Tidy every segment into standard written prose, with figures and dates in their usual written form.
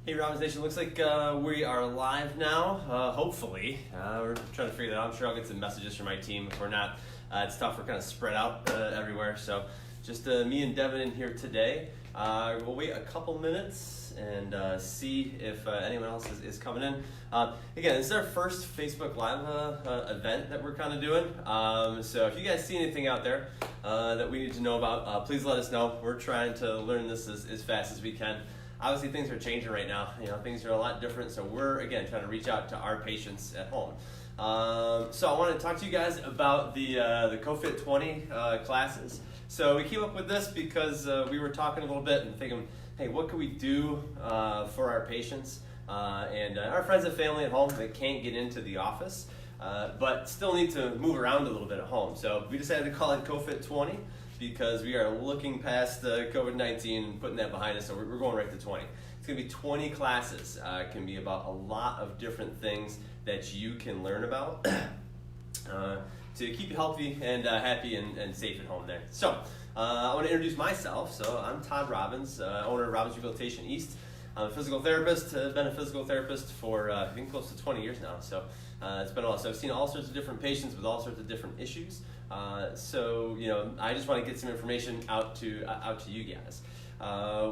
Hey Robbins Nation, looks like we are live now, hopefully. We're trying to figure that out. I'm sure I'll get some messages from my team. If we're not, it's tough. We're kind of spread out everywhere. So just me and Devin in here today. We'll wait a couple minutes and see if anyone else is coming in. Again, this is our first Facebook Live event that we're kind of doing. So if you guys see anything out there that we need to know about, please let us know. We're trying to learn this as fast as we can. Obviously, things are changing right now. Things are a lot different. So we're, again, trying to reach out to our patients at home. So I want to talk to you guys about the CoFIT-20 classes. So we came up with this because we were talking a little bit and thinking, hey, what can we do for our patients and our friends and family at home that can't get into the office, but still need to move around a little bit at home. So we decided to call it CoFIT-20. Because we are looking past COVID-19 and putting that behind us, so we're going right to 20. It's going to be 20 classes. It can be about a lot of different things that you can learn about to keep you healthy and happy and safe at home there. So I want to introduce myself. So I'm Todd Robbins, owner of Robbins Rehabilitation East. I'm a physical therapist. I've been a physical therapist for I think close to 20 years now. So it's been a while. So I've seen all sorts of different patients with all sorts of different issues. So I just want to get some information out to you guys.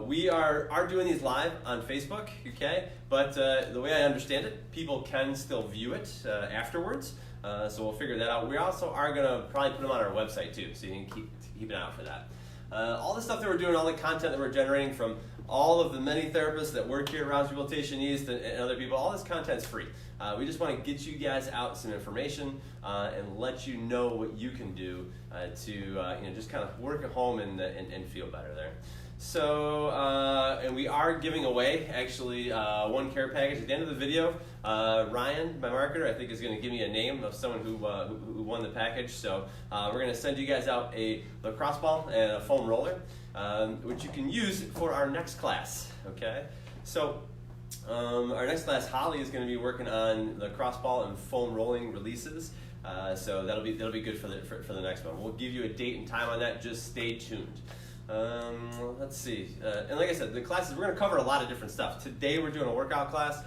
We are doing these live on Facebook, okay? But the way I understand it, people can still view it afterwards. So we'll figure that out. We also are going to probably put them on our website too, so you can keep an eye out for that. All the stuff that we're doing, all the content that we're generating from all of the many therapists that work here at Robbins Rehabilitation East and other people, all this content's free. We just want to get you guys out some information and let you know what you can do to just kind of work at home and feel better there. So, and we are giving away actually one care package at the end of the video. Ryan, my marketer, I think is going to give me a name of someone who won the package. So we're going to send you guys out a lacrosse ball and a foam roller, which you can use for our next class. Okay, so our next class, Holly is going to be working on the lacrosse ball and foam rolling releases. So that'll be good for the next one. We'll give you a date and time on that. Just stay tuned. Let's see. And like I said, the classes, we're going to cover a lot of different stuff. Today we're doing a workout class.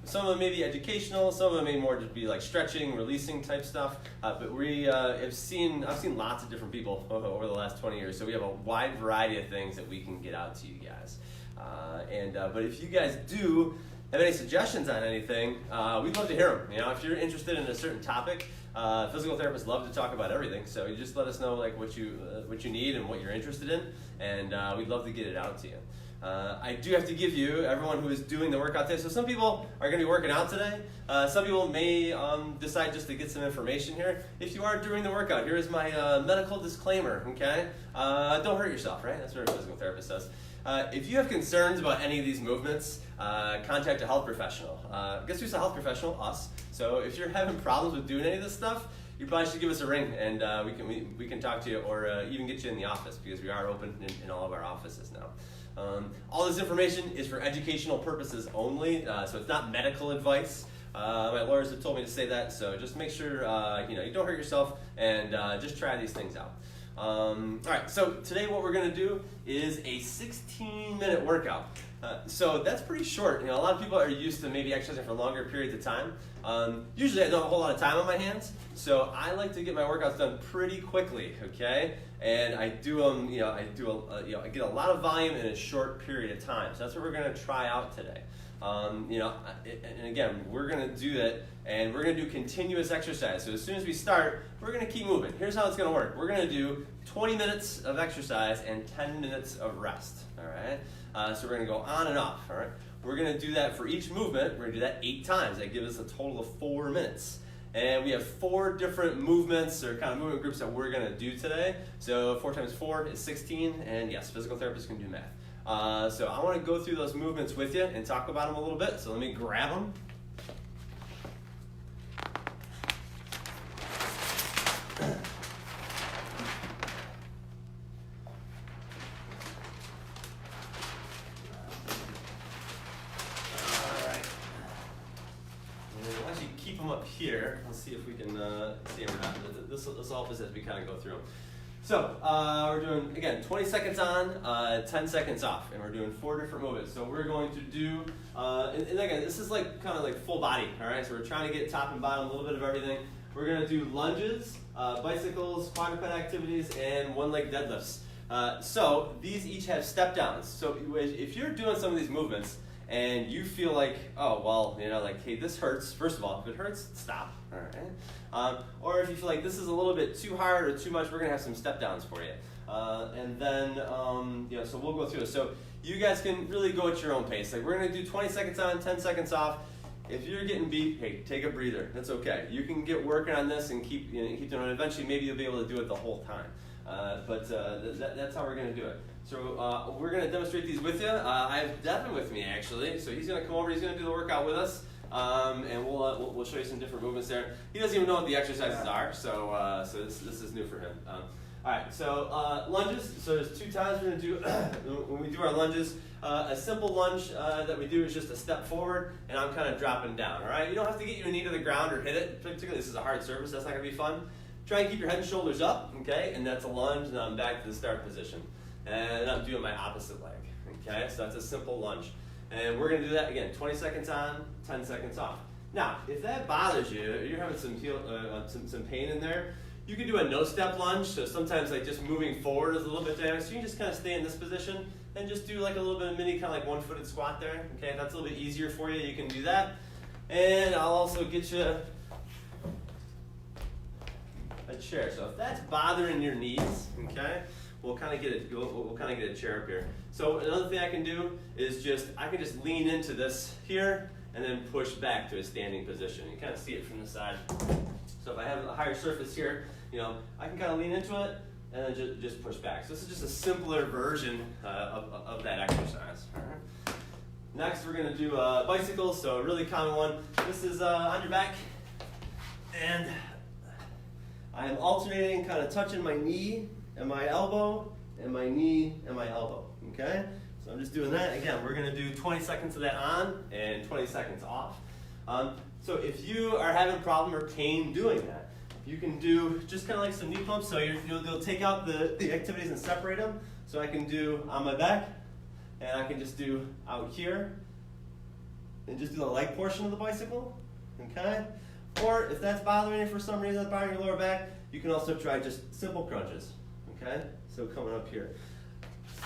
Some of them may be educational, some of them may more just be like stretching, releasing type stuff. But I've seen lots of different people over the last 20 years. So we have a wide variety of things that we can get out to you guys. But if you guys do have any suggestions on anything, we'd love to hear them. If you're interested in a certain topic, physical therapists love to talk about everything. So you just let us know like what you need and what you're interested in, and we'd love to get it out to you. I do have to give you everyone who is doing the workout today. So some people are going to be working out today. Some people may decide just to get some information here. If you are doing the workout, here is my medical disclaimer. Okay, don't hurt yourself. Right? That's what a physical therapist says. If you have concerns about any of these movements, contact a health professional. Guess who's a health professional? Us. So if you're having problems with doing any of this stuff, you probably should give us a ring, and we can talk to you, or even get you in the office, because we are open in all of our offices now. All this information is for educational purposes only, so it's not medical advice. My lawyers have told me to say that, so just make sure you don't hurt yourself, and just try these things out. All right, so today what we're going to do is a 16-minute workout. So that's pretty short. A lot of people are used to maybe exercising for longer periods of time. Usually I don't have a whole lot of time on my hands, so I like to get my workouts done pretty quickly, okay? And I do them, I get a lot of volume in a short period of time. So that's what we're going to try out today. And again, we're going to do that, and we're going to do continuous exercise. So as soon as we start, we're going to keep moving. Here's how it's going to work. We're going to do 20 minutes of exercise and 10 minutes of rest, all right? So we're going to go on and off, all right? We're going to do that for each movement. We're going to do that 8 times. That gives us a total of 4 minutes. And we have 4 different movements or kind of movement groups that we're going to do today. So 4 times 4 is 16, and yes, physical therapists can do math. So I want to go through those movements with you and talk about them a little bit. So let me grab them. Here, let's see if we can see them or not. This will help us as we kind of go through them. So we're doing, again, 20 seconds on, 10 seconds off, and we're doing 4 different movements. So we're going to do, and again, this is like kind of like full body, all right? So we're trying to get top and bottom, a little bit of everything. We're going to do lunges, bicycles, quadruped activities, and one-leg deadlifts. So these each have step downs. So if you're doing some of these movements and you feel like, oh, well, you know, like, hey, this hurts. First of all, if it hurts, stop, all right? Or if you feel like this is a little bit too hard or too much, we're going to have some step downs for you. And then, you know, so we'll go through it. So you guys can really go at your own pace. Like, we're going to do 20 seconds on, 10 seconds off. If you're getting beat, hey, take a breather. That's okay. You can get working on this and keep doing it. Eventually, maybe you'll be able to do it the whole time. That's how we're going to do it. So we're going to demonstrate these with you. I have Devin with me, actually. So he's going to come over. He's going to do the workout with us. And we'll show you some different movements there. He doesn't even know what the exercises are, so this is new for him. All right, so lunges. So there's 2 times we're going to do when we do our lunges. A simple lunge that we do is just a step forward, and I'm kind of dropping down. All right, you don't have to get your knee to the ground or hit it. Particularly, this is a hard surface. That's not going to be fun. Try and keep your head and shoulders up. Okay, and that's a lunge, and I'm back to the start position, and I'm doing my opposite leg. Okay, so that's a simple lunge. And we're going to do that again, 20 seconds on, 10 seconds off. Now, if that bothers you, you're having some pain in there, you can do a no-step lunge. So sometimes like just moving forward is a little bit damaged. So you can just kind of stay in this position and just do like a little bit of mini kind of like one-footed squat there. Okay, if that's a little bit easier for you, you can do that. And I'll also get you a chair. So if that's bothering your knees, okay, we'll kind of get a chair up here. So another thing I can do is I can just lean into this here and then push back to a standing position. You kind of see it from the side. So if I have a higher surface here, you know, I can kind of lean into it and then just push back. So this is just a simpler version of that exercise. All right. Next, we're going to do bicycles. So a really common one. This is on your back, and I'm alternating, kind of touching my knee and my elbow, and my knee and my elbow, okay? So I'm just doing that. Again, we're gonna do 20 seconds of that on and 20 seconds off. So if you are having a problem or pain doing that, you can do just kind of like some knee pumps. So you'll take out the activities and separate them. So I can do on my back, and I can just do out here, and just do the leg portion of the bicycle, okay? Or if that's bothering you for some reason, that's bothering your lower back, you can also try just simple crunches. Okay, so coming up here.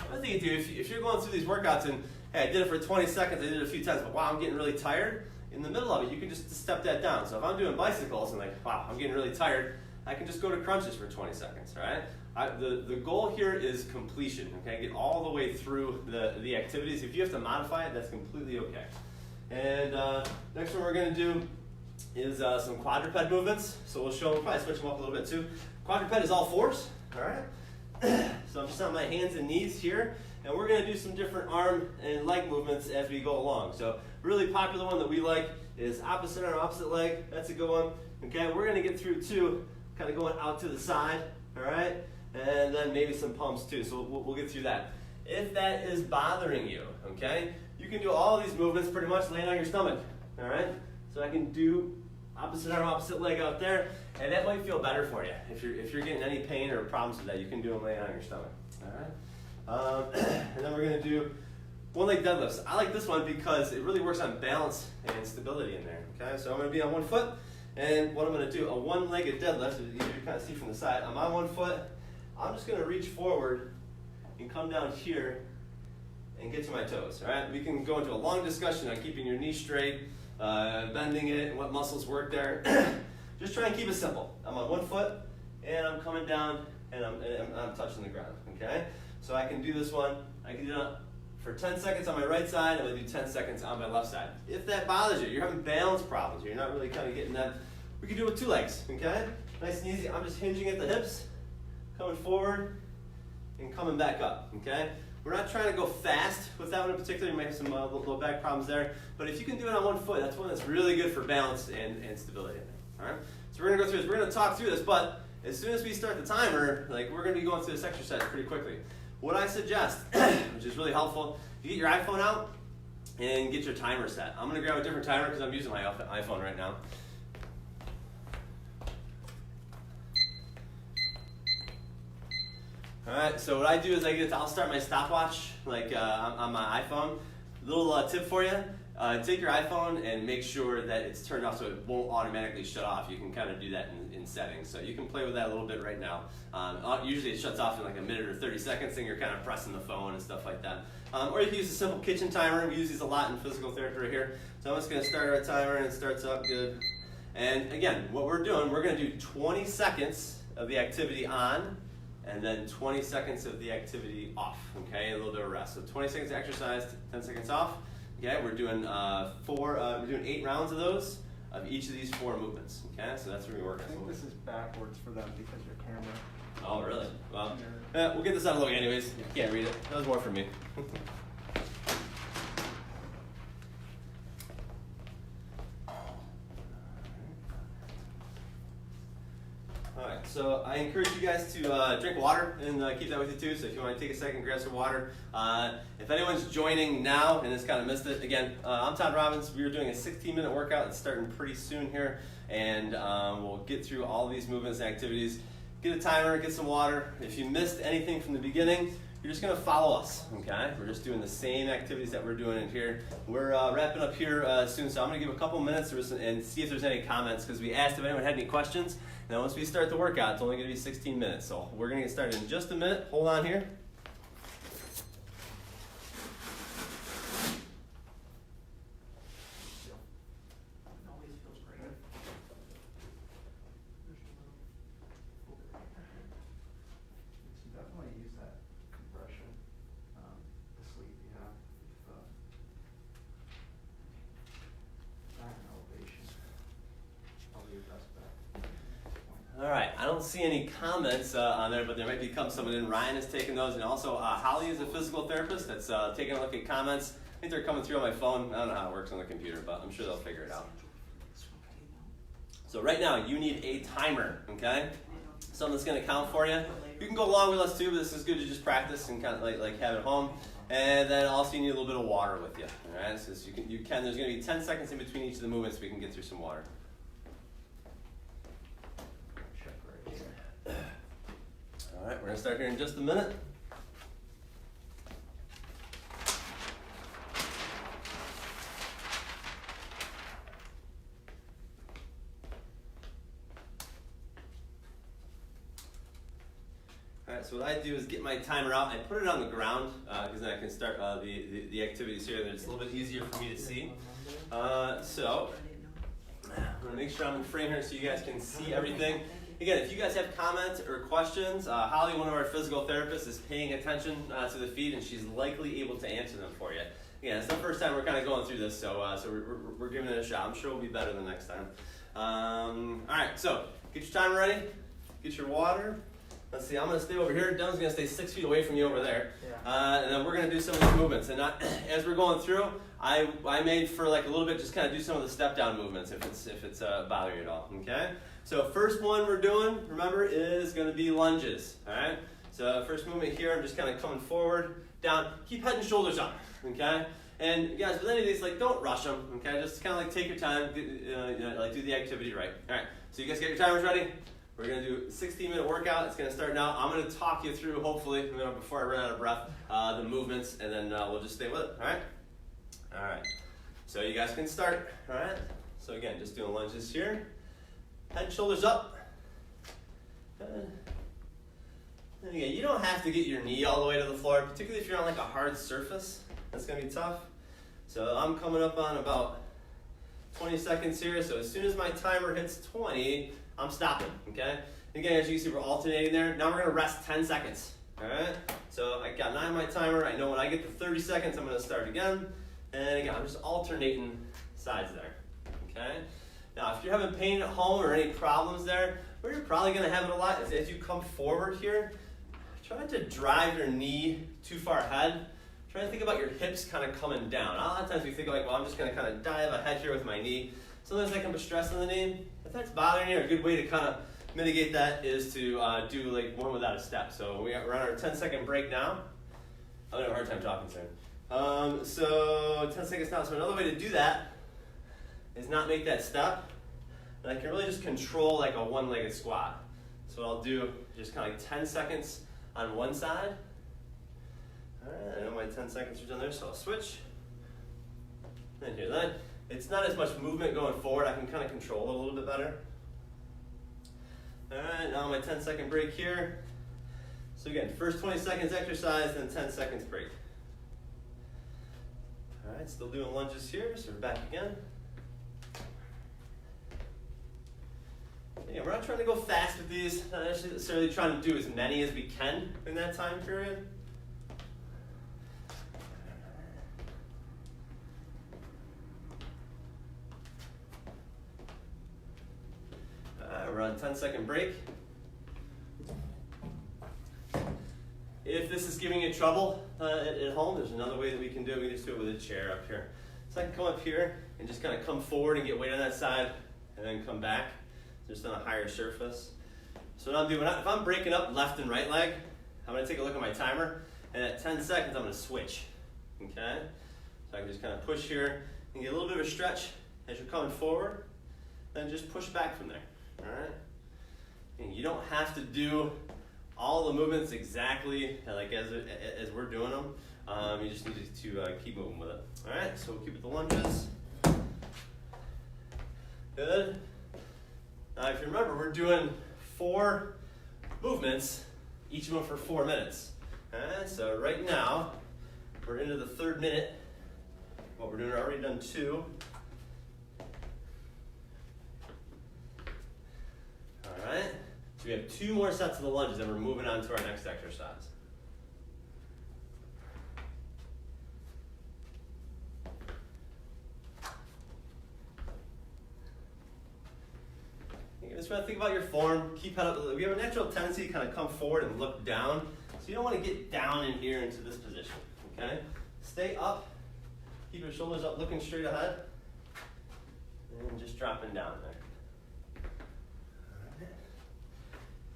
One thing you do, if you're going through these workouts and, hey, I did it for 20 seconds, I did it a few times, but wow, I'm getting really tired, in the middle of it, you can just step that down. So if I'm doing bicycles and like, wow, I'm getting really tired, I can just go to crunches for 20 seconds, all right? The goal here is completion, okay? Get all the way through the activities. If you have to modify it, that's completely okay. And next one we're going to do is some quadruped movements. So we'll probably switch them up a little bit too. Quadruped is all fours, all right? So I'm just on my hands and knees here, and we're going to do some different arm and leg movements as we go along. So really popular one that we like is opposite arm, opposite leg. That's a good one. Okay, we're going to get through 2, kind of going out to the side, all right? And then maybe some pumps too, so we'll get through that. If that is bothering you, okay, you can do all of these movements pretty much laying on your stomach, all right? So I can do opposite arm, opposite leg out there, and that might feel better for you. If you're getting any pain or problems with that, you can do them laying on your stomach. All right. And then we're going to do one-leg deadlifts. I like this one because it really works on balance and stability in there. Okay, so I'm going to be on one foot, and what I'm going to do, a one-legged deadlift, you can kind of see from the side. I'm on one foot. I'm just going to reach forward and come down here and get to my toes. All right. We can go into a long discussion on keeping your knee straight, bending it, and what muscles work there. Just try and keep it simple. I'm on one foot, and I'm coming down, and I'm touching the ground, okay? So I can do this one. I can do it for 10 seconds on my right side, I'm going to do 10 seconds on my left side. If that bothers you, you're having balance problems, you're not really kind of getting that, we can do it with 2 legs, okay? Nice and easy. I'm just hinging at the hips, coming forward, and coming back up, okay? We're not trying to go fast with that one in particular. You might have some little back problems there. But if you can do it on one foot, that's one that's really good for balance and stability. All right? So we're going to go through this. We're going to talk through this. But as soon as we start the timer, like we're going to be going through this exercise pretty quickly. What I suggest, which is really helpful, you get your iPhone out and get your timer set. I'm going to grab a different timer because I'm using my iPhone right now. All right, so what I do is I'll start my stopwatch like on my iPhone. Little tip for you, take your iPhone and make sure that it's turned off so it won't automatically shut off. You can kind of do that in settings. So you can play with that a little bit right now. Usually it shuts off in like a minute or 30 seconds and you're kind of pressing the phone and stuff like that. Or you can use a simple kitchen timer. We use these a lot in physical therapy right here. So I'm just gonna start our timer and it starts up good. And again, what we're doing, we're gonna do 20 seconds of the activity on, and then 20 seconds of the activity off, okay? A little bit of rest. So 20 seconds exercise, 10 seconds off. Okay, we're doing 8 rounds of those, of each of these 4 movements, okay? So that's where we work. I think this is backwards for them because your camera. Oh, really? Well, we'll get this out of the way anyways. You can't read it. That was more for me. Alright, so I encourage you guys to drink water and keep that with you too. So if you want to take a second, grab some water. If anyone's joining now and has kind of missed it, again, I'm Todd Robbins. We are doing a 16-minute workout. It's starting pretty soon here. And we'll get through all of these movements and activities. Get a timer, get some water. If you missed anything from the beginning, you're just going to follow us, okay? We're just doing the same activities that we're doing in here. We're wrapping up here soon, so I'm going to give a couple minutes and see if there's any comments, because we asked if anyone had any questions. Now, once we start the workout, it's only going to be 16 minutes, so we're going to get started in just a minute. Hold on here. All right, I don't see any comments on there, but there might be someone in. Ryan is taking those, and also Holly is a physical therapist that's taking a look at comments. I think they're coming through on my phone. I don't know how it works on the computer, but I'm sure they'll figure it out. So right now, you need a timer, okay? Something that's going to count for you. You can go along with us too, but this is good to just practice and kind of like have it home. And then also you need a little bit of water with you, all right? So there's going to be 10 seconds in between each of the movements so we can get through some water. All right, we're going to start here in just a minute. All right, so what I do is get my timer out. I put it on the ground because then I can start the activities here. It's a little bit easier for me to see. So I'm going to make sure I'm in frame here so you guys can see everything. Again, if you guys have comments or questions, Holly, one of our physical therapists, is paying attention to the feed, and she's likely able to answer them for you. Again, it's the first time we're kind of going through this, so we're giving it a shot. I'm sure we'll be better the next time. All right, so get your timer ready. Get your water. Let's see, I'm going to stay over here. Dylan's going to stay 6 feet away from you over there. Yeah. And then we're going to do some of these movements. And as we're going through, I made for like a little bit, just kind of do some of the step down movements if it's bothering you at all, okay? So first one we're doing, remember, is going to be lunges, all right? So first movement here, I'm just kind of coming forward, down, keep head and shoulders up, okay? And guys, with any of these, like, don't rush them, okay? Just kind of like take your time, like do the activity right. All right, so you guys get your timers ready? We're going to do a 16-minute workout. It's going to start now. I'm going to talk you through, hopefully, before I run out of breath, the movements, and then we'll just stay with it, all right? All right, so you guys can start, all right? So again, just doing lunges here. Head, shoulders up. And again, you don't have to get your knee all the way to the floor, particularly if you're on like a hard surface. That's going to be tough. So I'm coming up on about 20 seconds here. So as soon as my timer hits 20, I'm stopping, okay? Again, as you can see, we're alternating there. Now we're going to rest 10 seconds, all right? So I got 9 on my timer. I know when I get to 30 seconds, I'm going to start again. And again, I'm just alternating sides there, okay? Now, if you're having pain at home or any problems there, where you're probably going to have it a lot is as you come forward here, try not to drive your knee too far ahead. Try to think about your hips kind of coming down. A lot of times we think like, well, I'm just going to kind of dive ahead here with my knee. Sometimes that can put stress on the knee. If that's bothering you, a good way to kind of mitigate that is to do like one without a step. So we're on our 10-second break now. I'm going to have a hard time talking soon. So 10 seconds now. So another way to do that is not make that step. And I can really just control like a one-legged squat. So what I'll do, just kind of like 10 seconds on one side. All right, I know my 10 seconds are done there, so I'll switch. And do that. It's not as much movement going forward. I can kind of control it a little bit better. All right, now my 10-second break here. So again, first 20 seconds exercise, then 10 seconds break. All right, still doing lunges here, so we're back again. Yeah, we're not trying to go fast with these, not necessarily trying to do as many as we can in that time period. We're on 10-second break. If this is giving you trouble at home, there's another way that we can do it. We can just do it with a chair up here. So I can come up here and just kind of come forward and get weight on that side and then come back just on a higher surface. So what I'm doing, if I'm breaking up left and right leg, I'm going to take a look at my timer, and at 10 seconds I'm going to switch. Okay? So I can just kind of push here and get a little bit of a stretch as you're coming forward, then just push back from there. All right? And you don't have to do all the movements exactly like as we're doing them. You just need to keep moving with it. All right, so we'll keep it the lunges. Good. Now, if you remember, we're doing 4 movements, each of them for 4 minutes. All right, so right now, we're into the 3rd minute. What we're doing, we've already done 2. All right. So we have 2 more sets of the lunges, and we're moving on to our next exercise. You just want to think about your form. Keep head up. We have a natural tendency to kind of come forward and look down. So you don't want to get down in here into this position. Okay? Stay up. Keep your shoulders up, looking straight ahead. And just dropping down there.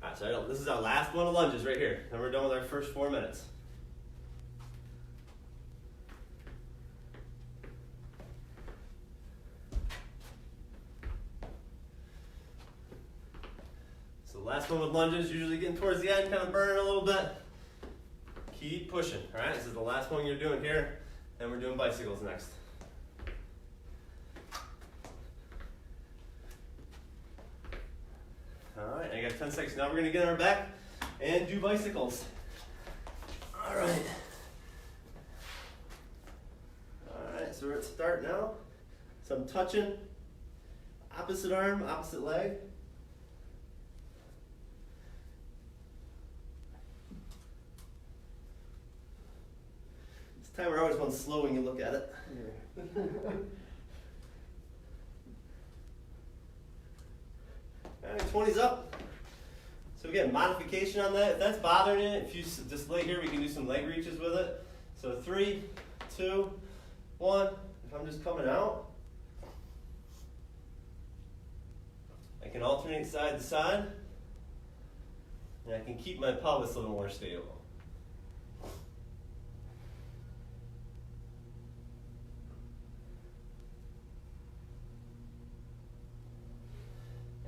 All right, so this is our last one of lunges right here. Then we're done with our first 4 minutes. So the last one with lunges, usually getting towards the end, kind of burning a little bit. Keep pushing, all right? This is the last one you're doing here. Then we're doing bicycles next. All right, I got 10 seconds. Now we're going to get on our back and do bicycles. All right. All right, so we're at start now. So I'm touching opposite arm, opposite leg. This timer always runs slow when you look at it. All right, 20's up. So again, modification on that. If that's bothering you, if you just lay here, we can do some leg reaches with it. So 3, 2, 1. If I'm just coming out, I can alternate side to side, and I can keep my pelvis a little more stable.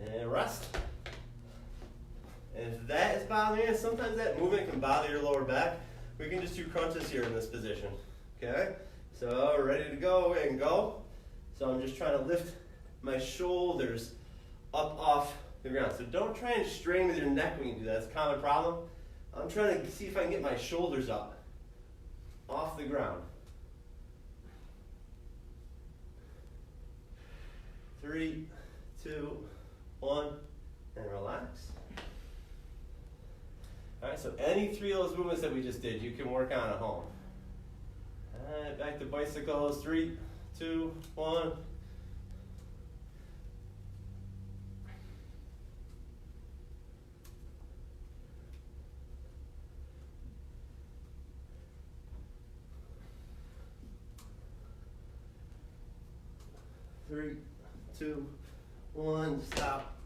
And rest. And if that is bothering you, sometimes that movement can bother your lower back. We can just do crunches here in this position. Okay? So ready to go and go. So I'm just trying to lift my shoulders up off the ground. So don't try and strain with your neck when you do that. It's a common problem. I'm trying to see if I can get my shoulders up off the ground. 3, 2, 1, and relax. All right, so any 3 of those movements that we just did, you can work on at home. All right, back to bicycles. 3, 2, 1. Three, 2, 1, stop.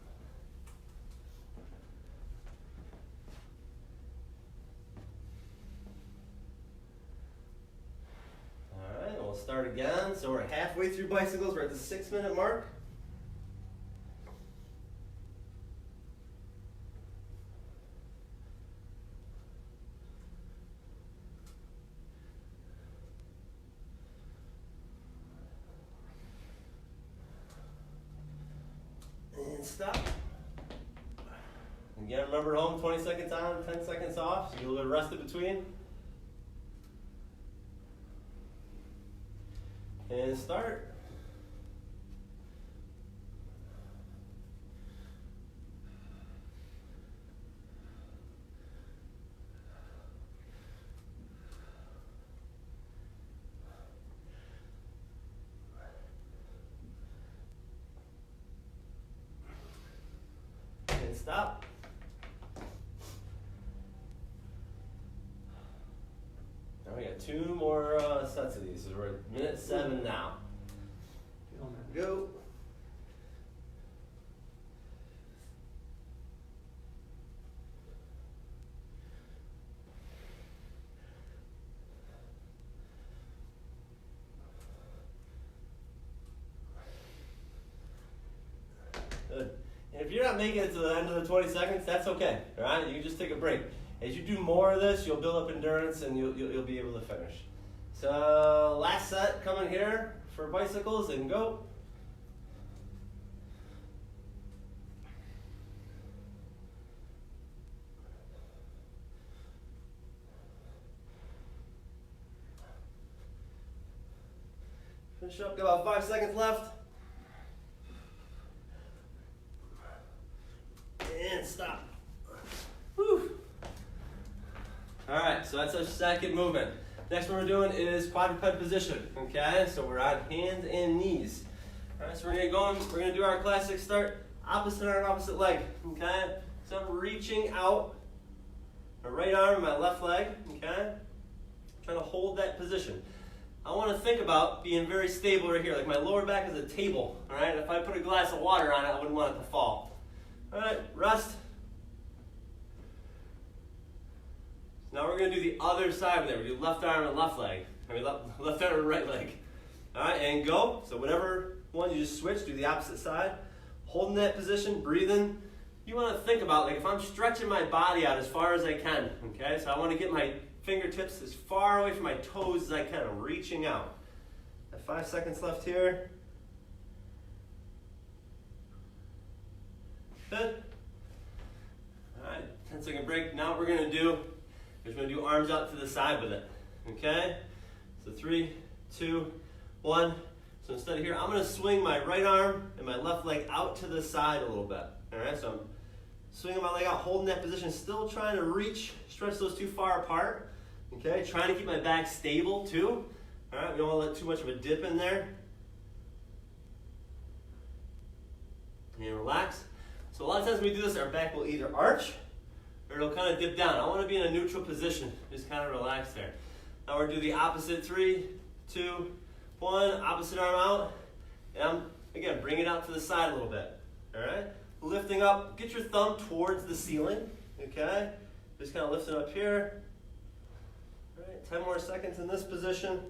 All right, we'll start again. So we're halfway through bicycles. We're at the 6-minute mark. Again, remember at home, 20 seconds on, 10 seconds off, so you get a little bit of rest in between. And start. And stop. Now we got 2 more sets of these. So we're at minute 7 now. Go. Good. And if you're not making it to the end of the 20 seconds, that's okay. All right, you can just take a break. As you do more of this, you'll build up endurance and you'll be able to finish. So last set coming here for bicycles and go. Finish up, got about 5 seconds left. And stop. Whew. All right, so that's our second movement. Next one we're doing is quadruped position, okay? So we're on hands and knees. All right, so we're gonna go in, we're gonna do our classic start, opposite arm, opposite leg, okay? So I'm reaching out, my right arm and my left leg, okay? Trying to hold that position. I wanna think about being very stable right here, like my lower back is a table, all right? If I put a glass of water on it, I wouldn't want it to fall. All right, rest. Now we're going to do the other side of there. We do left arm and left leg. I mean, left arm and right leg. All right, and go. So whatever one you just switch, do the opposite side. Holding that position, breathing. You want to think about, like, if I'm stretching my body out as far as I can, okay? So I want to get my fingertips as far away from my toes as I can. I'm reaching out. I have 5 seconds left here. Good. All right, 10-second break. Now what we're going to do is we're going to do arms out to the side with it. Okay? So 3, 2, 1. So instead of here, I'm going to swing my right arm and my left leg out to the side a little bit. All right? So I'm swinging my leg out, holding that position, still trying to reach, stretch those 2 far apart. Okay? Trying to keep my back stable too. All right? We don't want to let too much of a dip in there. And relax. So a lot of times when we do this, our back will either arch or it'll kind of dip down. I want to be in a neutral position. Just kind of relax there. Now we're going to do the opposite. 3, 2, 1. Opposite arm out. And again, bring it out to the side a little bit. All right? Lifting up. Get your thumb towards the ceiling. Okay? Just kind of lifting up here. All right, 10 more seconds in this position.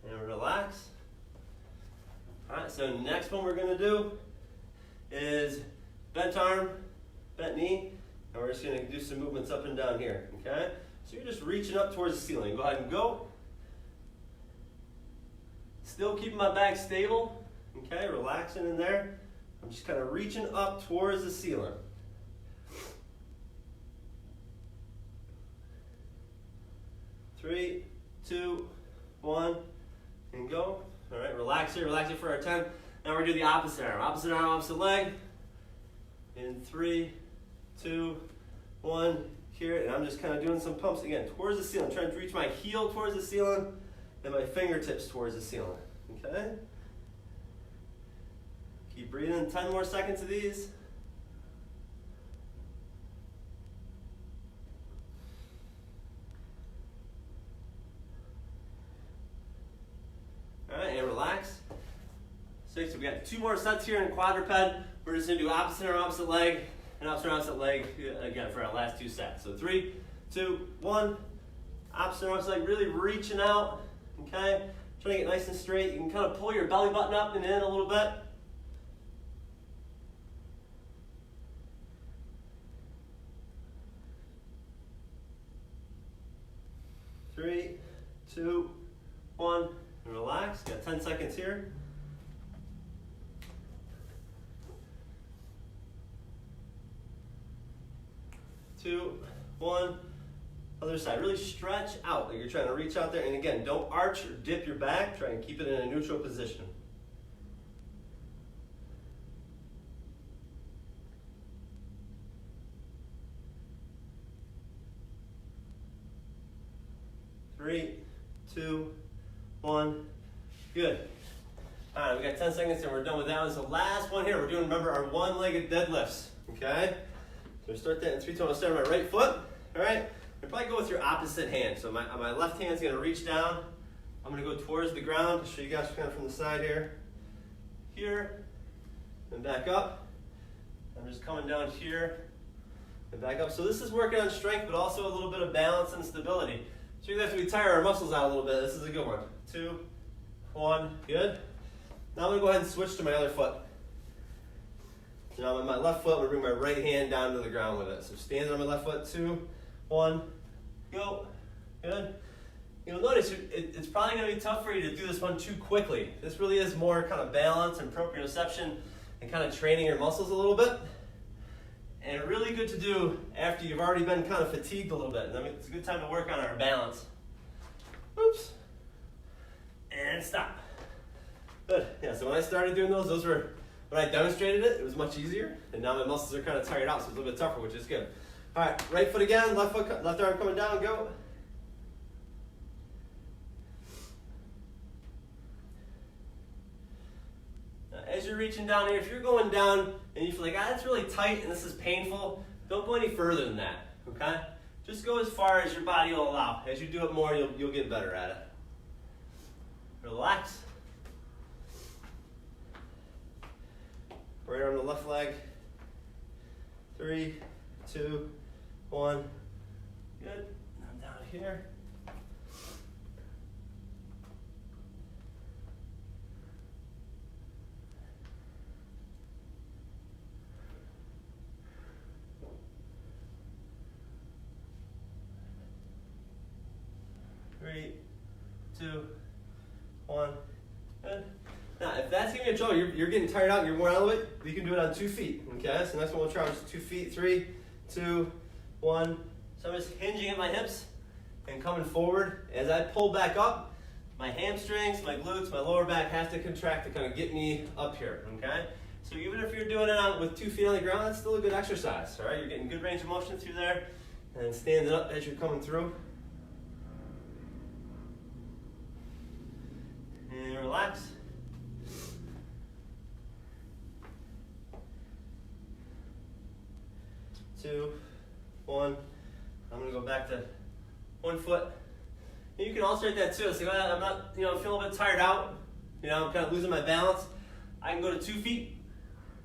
And relax. All right, so next one we're going to do is bent arm, bent knee, and we're just going to do some movements up and down here, okay? So you're just reaching up towards the ceiling. Go ahead and go. Still keeping my back stable, okay? Relaxing in there. I'm just kind of reaching up towards the ceiling. 3, 2, 1. And go. All right, relax here for our 10. Now we're going to do the opposite arm, opposite leg. In 3, 2, 1, here. And I'm just kind of doing some pumps again towards the ceiling, trying to reach my heel towards the ceiling and my fingertips towards the ceiling. Okay? Keep breathing. 10 more seconds of these. All right, and relax. So we got 2 more sets here in quadruped. We're just going to do opposite arm, opposite leg, and opposite leg again for our last 2 sets. So 3, 2, 1. Opposite arm, opposite leg, really reaching out. Okay? Trying to get nice and straight. You can kind of pull your belly button up and in a little bit. Three, 2, 1. And relax. Got 10 seconds here. 2, 1. Other side. Really stretch out like you're trying to reach out there. And again, don't arch or dip your back. Try and keep it in a neutral position. Three, 2, 1. Good. All right, we got 10 seconds and we're done with that one. So last one here, we're doing, remember, our one-legged deadlifts, okay? So we start that in 3, 2, 1. I'll start on my right foot, all right? You'll probably go with your opposite hand. So my left hand's gonna reach down. I'm gonna go towards the ground to show you guys kind of from the side here. Here, and back up. I'm just coming down here and back up. So this is working on strength, but also a little bit of balance and stability. So you have to tire our muscles out a little bit. This is a good one. 2, 1, good. Now I'm gonna go ahead and switch to my other foot. So now on my left foot, I'm gonna bring my right hand down to the ground with it. So stand on my left foot, 2, 1, go, good. You'll notice it's probably gonna be tough for you to do this one too quickly. This really is more kind of balance and proprioception and kind of training your muscles a little bit. And really good to do after you've already been kind of fatigued a little bit. I mean, it's a good time to work on our balance. Oops. And stop. Good. Yeah, so when I started doing those were, when I demonstrated it, it was much easier. And now my muscles are kind of tired out, so it's a little bit tougher, which is good. All right, right foot again, left arm coming down, go. As you're reaching down here, if you're going down and you feel like, that's really tight and this is painful, don't go any further than that, okay? Just go as far as your body will allow. As you do it more, you'll get better at it. Relax. Right arm to left leg. 3, 2, 1. Good. I'm down here. Three, 2, 1. Good. Now, if that's giving you trouble, you're getting tired out, you're worn out of it, you can do it on 2 feet. Okay, so next one we'll try is 2 feet. 3, 2, 1. So I'm just hinging at my hips and coming forward. As I pull back up, my hamstrings, my glutes, my lower back has to contract to kind of get me up here. Okay, so even if you're doing it with 2 feet on the ground, that's still a good exercise. All right, you're getting good range of motion through there, and standing up as you're coming through. And relax. 2, 1. I'm gonna go back to 1 foot. And you can alternate that too. So I'm not, I'm feeling a little bit tired out. I'm kind of losing my balance. I can go to 2 feet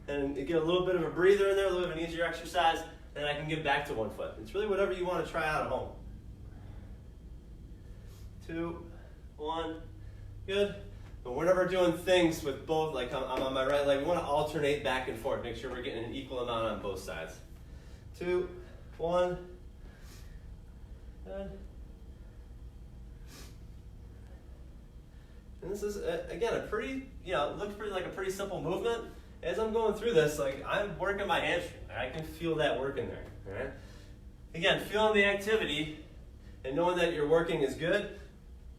and get a little bit of a breather in there, a little bit of an easier exercise, and I can get back to 1 foot. It's really whatever you want to try out at home. 2, 1. Good. But we're never doing things with both, like I'm on my right leg. We want to alternate back and forth. Make sure we're getting an equal amount on both sides. 2, 1. Good. And this is, again, a pretty, it looks pretty like a pretty simple movement. As I'm going through this, like I'm working my hamstring. I can feel that working there. All right. Again, feeling the activity and knowing that your working is good.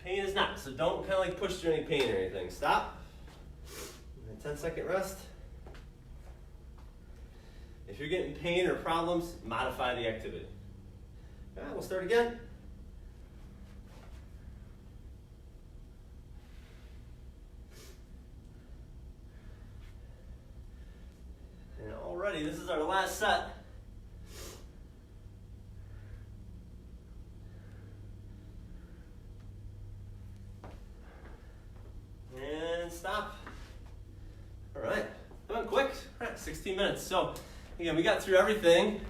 Pain is not, so don't kind of like push through any pain or anything. Stop. 10-second rest. If you're getting pain or problems, modify the activity. All right, we'll start again. And already, this is our last set. And stop. All right, that went quick. All right, 16 minutes. So again, we got through everything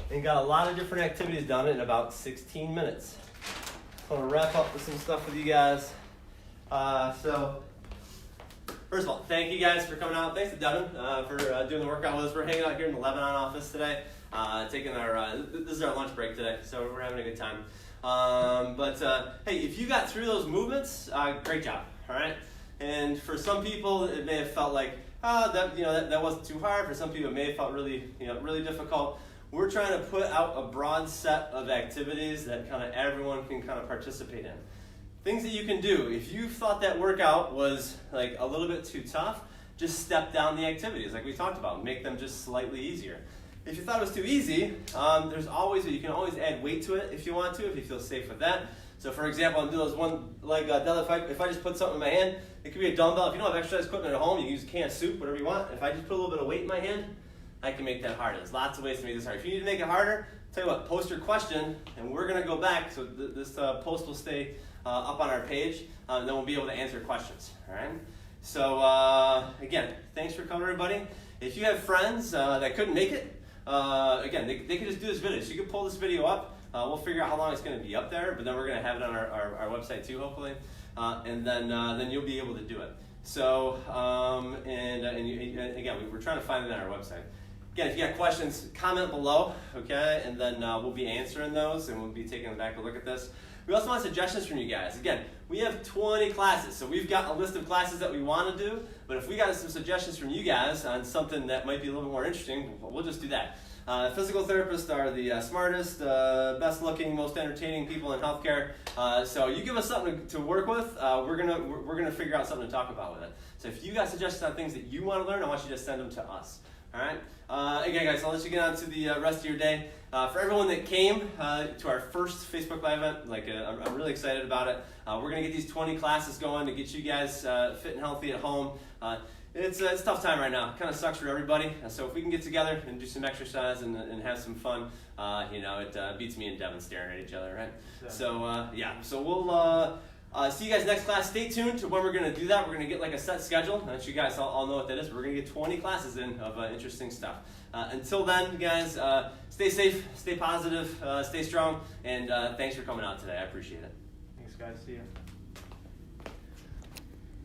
and got a lot of different activities done in about 16 minutes. I want to wrap up with some stuff with you guys. So first of all, thank you guys for coming out. Thanks to Devin for doing the workout with us. We're hanging out here in the Lebanon office today, taking our, this is our lunch break today, so we're having a good time. Hey, if you got through those movements, great job, all right? And for some people, it may have felt like, that wasn't too hard. For some people, it may have felt really, really difficult. we're trying to put out a broad set of activities that kind of everyone can kind of participate in. Things that you can do. If you thought that workout was like a little bit too tough, just step down the activities like we talked about. Make them just slightly easier. If you thought it was too easy, you can always add weight to it if you want to, if you feel safe with that. So for example, I'm doing those one leg deadlift. If I just put something in my hand, it could be a dumbbell. If you don't have exercise equipment at home, you can use a can of soup, whatever you want. If I just put a little bit of weight in my hand, I can make that harder. There's lots of ways to make this harder. If you need to make it harder, tell you what, post your question, and we're going to go back. So this post will stay up on our page, and then we'll be able to answer questions. All right. So again, thanks for coming, everybody. If you have friends that couldn't make it, again, they can just do this video. So you can pull this video up. We'll figure out how long it's going to be up there, but then we're going to have it on our website too, hopefully, and then you'll be able to do it. So again, we're trying to find it on our website. Again, if you got questions, comment below, okay, and then we'll be answering those, and we'll be taking back a look at this. We also want suggestions from you guys. Again, we have 20 classes, so we've got a list of classes that we want to do, but if we got some suggestions from you guys on something that might be a little bit more interesting, we'll just do that. Physical therapists are the smartest, best looking, most entertaining people in healthcare. So you give us something to work with, we're gonna figure out something to talk about with it. So if you got suggestions on things that you want to learn, I want you to send them to us. All right. Again, guys, I'll let you get on to the rest of your day. For everyone that came to our first Facebook Live event, I'm really excited about it. We're gonna get these 20 classes going to get you guys fit and healthy at home. It's a tough time right now. It kind of sucks for everybody. So if we can get together and do some exercise and have some fun, it beats me and Devin staring at each other, right? Yeah. So we'll see you guys next class. Stay tuned to when we're going to do that. We're going to get like a set schedule. Let you guys all know what that is. We're going to get 20 classes in of interesting stuff. Until then, guys, stay safe, stay positive, stay strong, and thanks for coming out today. I appreciate it. Thanks, guys. See you.